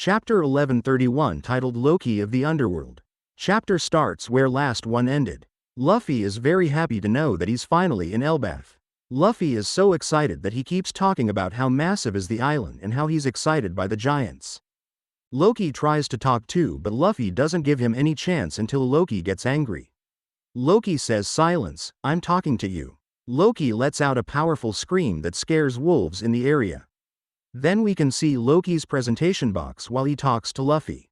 Chapter 1131 titled Loki of the Underworld. Chapter starts where last one ended. Luffy is very happy to know that he's finally in Elbaf. Luffy is so excited that he keeps talking about how massive is the island and how he's excited by the giants. Loki tries to talk too, but Luffy doesn't give him any chance until Loki gets angry. Loki says, "Silence, I'm talking to you." Loki lets out a powerful scream that scares wolves in the area. Then we can see Loki's presentation box while he talks to Luffy.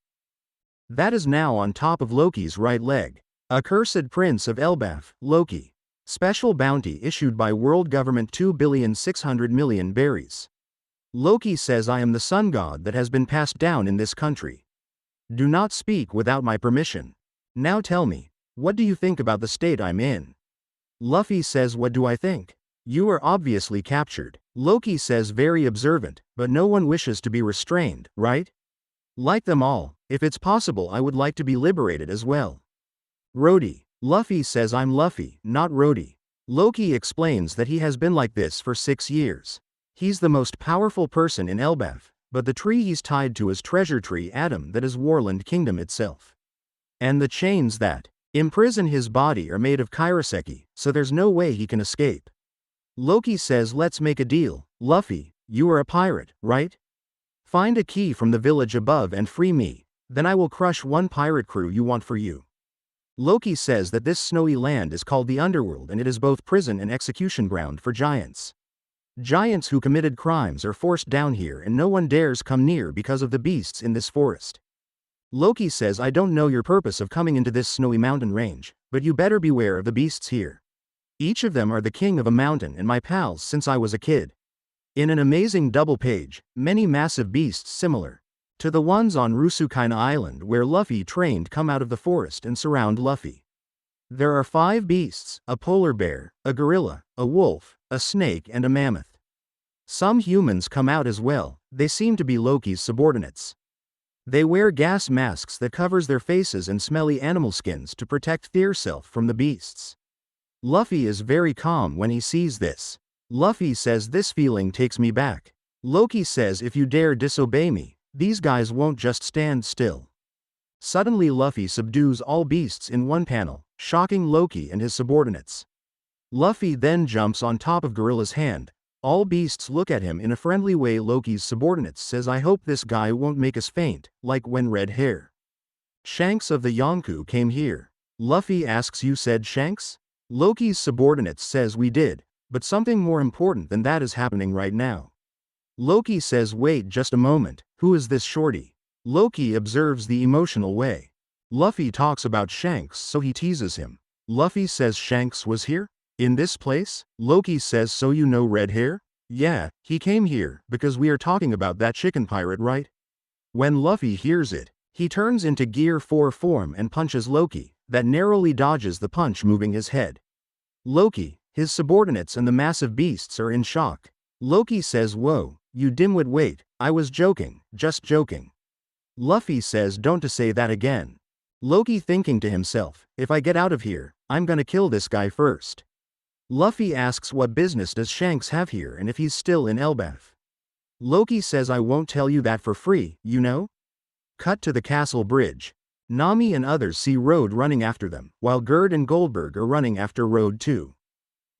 That is now on top of Loki's right leg. Accursed Prince of Elbaf, Loki. Special bounty issued by world government 2,600,000,000 berries. Loki says, "I am the sun god that has been passed down in this country. Do not speak without my permission. Now tell me, what do you think about the state I'm in?" Luffy says, "What do I think? You are obviously captured." Loki says, "Very observant, but no one wishes to be restrained, right? Like them all, if it's possible I would like to be liberated as well." Rhodey. Luffy says, "I'm Luffy, not Rhodey." Loki explains that he has been like this for 6 years. He's the most powerful person in Elbaf, but the tree he's tied to is Treasure Tree Adam, that is Warland Kingdom itself. And the chains that imprison his body are made of Kairoseki, so there's no way he can escape. Loki says, "Let's make a deal. Luffy, you are a pirate, right? Find a key from the village above and free me, then I will crush one pirate crew you want for you." Loki says that this snowy land is called the Underworld and it is both prison and execution ground for giants. Giants who committed crimes are forced down here and no one dares come near because of the beasts in this forest. Loki says, "I don't know your purpose of coming into this snowy mountain range, but you better beware of the beasts here. Each of them are the king of a mountain and my pals since I was a kid." In an amazing double page, many massive beasts similar to the ones on Rusukaina Island where Luffy trained come out of the forest and surround Luffy. There are 5 beasts, a polar bear, a gorilla, a wolf, a snake and a mammoth. Some humans come out as well, they seem to be Loki's subordinates. They wear gas masks that covers their faces and smelly animal skins to protect their self from the beasts. Luffy is very calm when he sees this. Luffy says, "This feeling takes me back." Loki says, "If you dare disobey me, these guys won't just stand still." Suddenly Luffy subdues all beasts in one panel, shocking Loki and his subordinates. Luffy then jumps on top of Gorilla's hand. All beasts look at him in a friendly way. Loki's subordinates says, "I hope this guy won't make us faint, like when Red Hair Shanks of the Yonkou came here." Luffy asks, "You said Shanks?" Loki's subordinates says, "We did, but something more important than that is happening right now." Loki says, "Wait just a moment, who is this shorty?" Loki observes the emotional way Luffy talks about Shanks, so he teases him. Luffy says, "Shanks was here? In this place?" Loki says, "So you know Red Hair?" "Yeah, he came here, because we are talking about that chicken pirate, right?" When Luffy hears it, he turns into Gear 4 form and punches Loki, that narrowly dodges the punch, moving his head. Loki, his subordinates and the massive beasts are in shock. Loki says, "Whoa, you dimwit, wait, I was joking, just joking." Luffy says, "Don't to say that again." Loki thinking to himself, "If I get out of here, I'm gonna kill this guy first." Luffy asks what business does Shanks have here and if he's still in Elbaf. Loki says, "I won't tell you that for free, you know?" Cut to the castle bridge. Nami and others see Road running after them, while Gerd and Goldberg are running after Road too.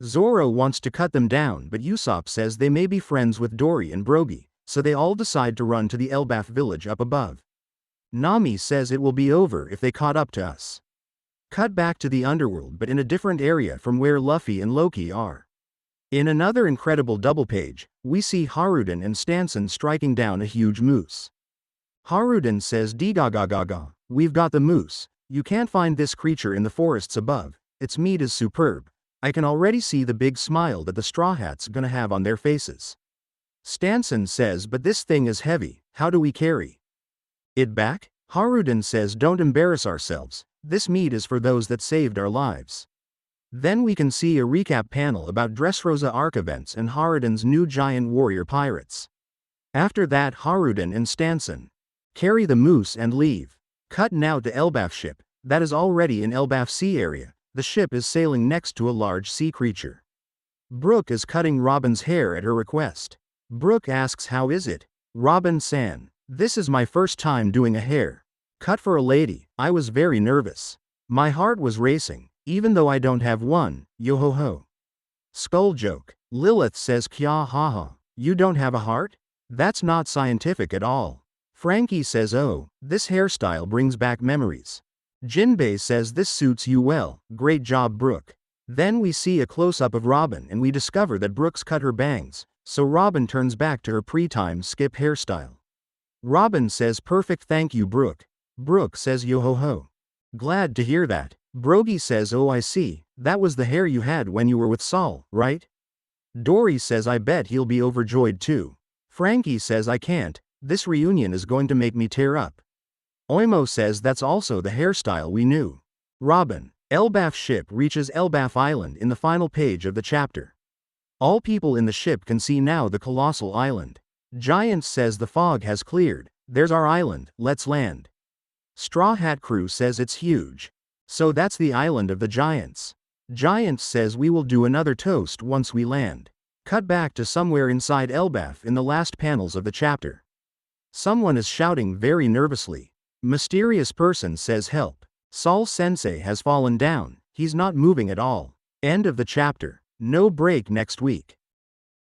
Zoro wants to cut them down, but Usopp says they may be friends with Dory and Brogy, so they all decide to run to the Elbaf village up above. Nami says it will be over if they caught up to us. Cut back to the underworld, but in a different area from where Luffy and Loki are. In another incredible double page, we see Haruden and Stanson striking down a huge moose. Haruden says, "Dee-ga-ga-ga-ga, we've got the moose. You can't find this creature in the forests above. Its meat is superb. I can already see the big smile that the Straw Hats gonna have on their faces." Stanson says, "But this thing is heavy, how do we carry it back?" Haruden says, "Don't embarrass ourselves, this meat is for those that saved our lives." Then we can see a recap panel about Dressrosa Arc events and Haruden's new giant warrior pirates. After that, Haruden and Stanson carry the moose and leave. Cut now to Elbaf ship, that is already in Elbaf Sea area. The ship is sailing next to a large sea creature. Brook is cutting Robin's hair at her request. Brook asks, "How is it?" Robin-san, This is my first time doing a hair cut for a lady. I was very nervous. My heart was racing, even though I don't have one, yo ho ho. Skull joke. Lilith says kya ha ha. You don't have a heart? That's not scientific at all. Frankie says oh, this hairstyle brings back memories. Jinbei says this suits you well, great job Brooke. Then we see a close-up of Robin and we discover that Brooke's cut her bangs, so Robin turns back to her pre-time skip hairstyle. Robin says perfect thank you Brooke. Brooke says yo ho ho. Glad to hear that. Brogy says oh I see, that was the hair you had when you were with Saul, right? Dory says I bet he'll be overjoyed too. Frankie says I can't, this reunion is going to make me tear up. Oimo says that's also the hairstyle we knew. Robin. Elbaf ship reaches Elbaf Island in the final page of the chapter. All people in the ship can see now the colossal island. Giants says the fog has cleared, there's our island, let's land. Straw Hat Crew says it's huge. So that's the island of the Giants. Giants says we will do another toast once we land. Cut back to somewhere inside Elbaf in the last panels of the chapter. Someone is shouting very nervously. Mysterious person says help. Saul Sensei has fallen down, he's not moving at all. End of the chapter. No break next week.